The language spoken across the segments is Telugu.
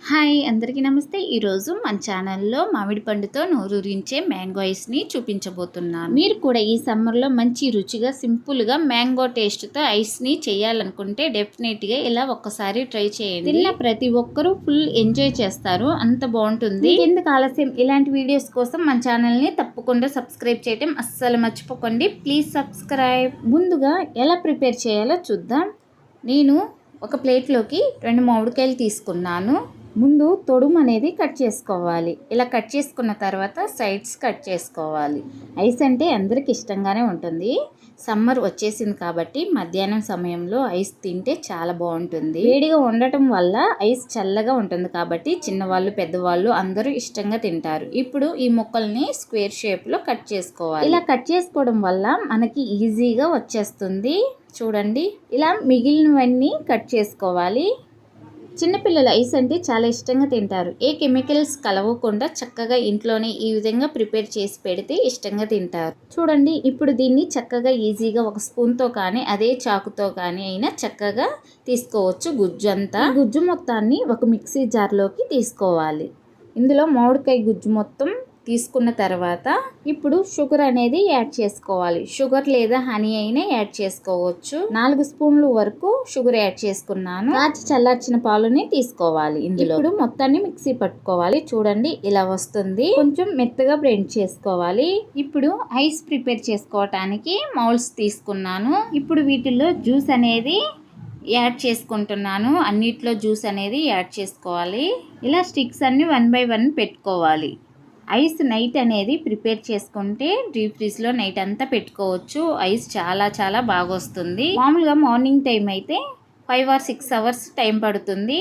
హాయ్ అందరికీ నమస్తే. ఈరోజు మన ఛానల్లో మామిడి పండుతో నోరూరించే మ్యాంగో ఐస్ని చూపించబోతున్నాను. మీరు కూడా ఈ సమ్మర్లో మంచి రుచిగా సింపుల్గా మ్యాంగో టేస్ట్తో ఐస్ని చేయాలనుకుంటే డెఫినెట్గా ఇలా ఒక్కసారి ట్రై చేయండి. ఇలా ప్రతి ఒక్కరూ ఫుల్ ఎంజాయ్ చేస్తారు, అంత బాగుంటుంది. ఎందుకు ఆలస్యం, ఇలాంటి వీడియోస్ కోసం మన ఛానల్ని తప్పకుండా సబ్స్క్రైబ్ చేయడం అస్సలు మర్చిపోకండి. Please subscribe. ముందుగా ఎలా ప్రిపేర్ చేయాలో చూద్దాం. నేను ఒక ప్లేట్లోకి 2 మామిడికాయలు తీసుకున్నాను. ముందు తొడుము అనేది కట్ చేసుకోవాలి. ఇలా కట్ చేసుకున్న తర్వాత సైడ్స్ కట్ చేసుకోవాలి. ఐస్ అంటే అందరికి ఇష్టంగానే ఉంటుంది. సమ్మర్ వచ్చేసింది కాబట్టి మధ్యాహ్నం సమయంలో ఐస్ తింటే చాలా బాగుంటుంది. వేడిగా ఉండటం వల్ల ఐస్ చల్లగా ఉంటుంది కాబట్టి చిన్నవాళ్ళు పెద్దవాళ్ళు అందరూ ఇష్టంగా తింటారు. ఇప్పుడు ఈ ముక్కల్ని స్క్వేర్ షేప్లో కట్ చేసుకోవాలి. ఇలా కట్ చేసుకోవడం వల్ల మనకి ఈజీగా వచ్చేస్తుంది. చూడండి, ఇలా మిగిలినవన్నీ కట్ చేసుకోవాలి. చిన్నపిల్లలు ఐస్ అంటే చాలా ఇష్టంగా తింటారు. ఏ కెమికల్స్ కలవకుండా చక్కగా ఇంట్లోనే ఈ విధంగా ప్రిపేర్ చేసి పెడితే ఇష్టంగా తింటారు. చూడండి, ఇప్పుడు దీన్ని చక్కగా ఈజీగా ఒక స్పూన్తో కానీ అదే చాకుతో కానీ అయినా చక్కగా తీసుకోవచ్చు. గుజ్జు అంతా, గుజ్జు మొత్తాన్ని ఒక మిక్సీ జార్లోకి తీసుకోవాలి. ఇందులో మామిడికాయ గుజ్జు మొత్తం తీసుకున్న తర్వాత ఇప్పుడు షుగర్ అనేది యాడ్ చేసుకోవాలి. షుగర్ లేదా హనీ అయినా యాడ్ చేసుకోవచ్చు. 4 స్పూన్లు వరకు షుగర్ యాడ్ చేసుకున్నాను. కాచి చల్లార్చిన పాలుని తీసుకోవాలి. ఇందులో ఇప్పుడు మొత్తాన్ని మిక్సీ పట్టుకోవాలి. చూడండి, ఇలా వస్తుంది. కొంచెం మెత్తగా బ్లెండ్ చేసుకోవాలి. ఇప్పుడు ఐస్ ప్రిపేర్ చేసుకోవటానికి మౌల్డ్స్ తీసుకున్నాను. ఇప్పుడు వీటిల్లో జ్యూస్ అనేది యాడ్ చేసుకుంటున్నాను. అన్నిట్లో జ్యూస్ అనేది యాడ్ చేసుకోవాలి. ఇలా స్టిక్స్ అన్ని 1 బై 1 పెట్టుకోవాలి. ఐస్ నైట్ అనేది ప్రిపేర్ చేసుకుంటే డీప్ ఫ్రీజ్లో నైట్ అంతా పెట్టుకోవచ్చు. ఐస్ చాలా బాగా వస్తుంది. మామూలుగా మార్నింగ్ టైం అయితే 5 or 6 hours టైం పడుతుంది.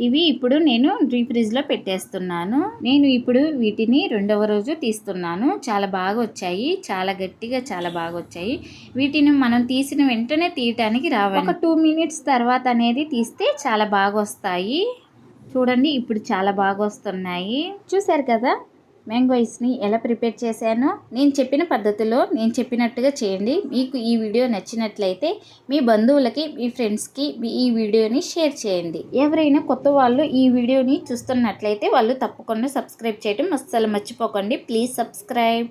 ఇవి ఇప్పుడు నేను డీప్ ఫ్రీజ్లో పెట్టేస్తున్నాను. నేను ఇప్పుడు వీటిని 2వ రోజు తీస్తున్నాను. చాలా బాగా వచ్చాయి, చాలా గట్టిగా చాలా బాగా వచ్చాయి. వీటిని మనం తీసిన వెంటనే తీయటానికి రావాలి. ఒక 2 minutes తర్వాత అనేది తీస్తే చాలా బాగా వస్తాయి. చూడండి, ఇప్పుడు చాలా బాగా వస్తున్నాయి. చూసారు కదా మ్యాంగో ఐస్ని ఎలా ప్రిపేర్ చేశానో. నేను చెప్పిన పద్ధతిలో నేను చెప్పినట్టుగా చేయండి. మీకు ఈ వీడియో నచ్చినట్లయితే మీ బంధువులకి, మీ ఫ్రెండ్స్కి ఈ వీడియోని షేర్ చేయండి. ఎవరైనా కొత్త వాళ్ళు ఈ వీడియోని చూస్తున్నట్లయితే వాళ్ళు తప్పకుండా సబ్స్క్రైబ్ చేయడం అస్సలు మర్చిపోకండి. Please subscribe.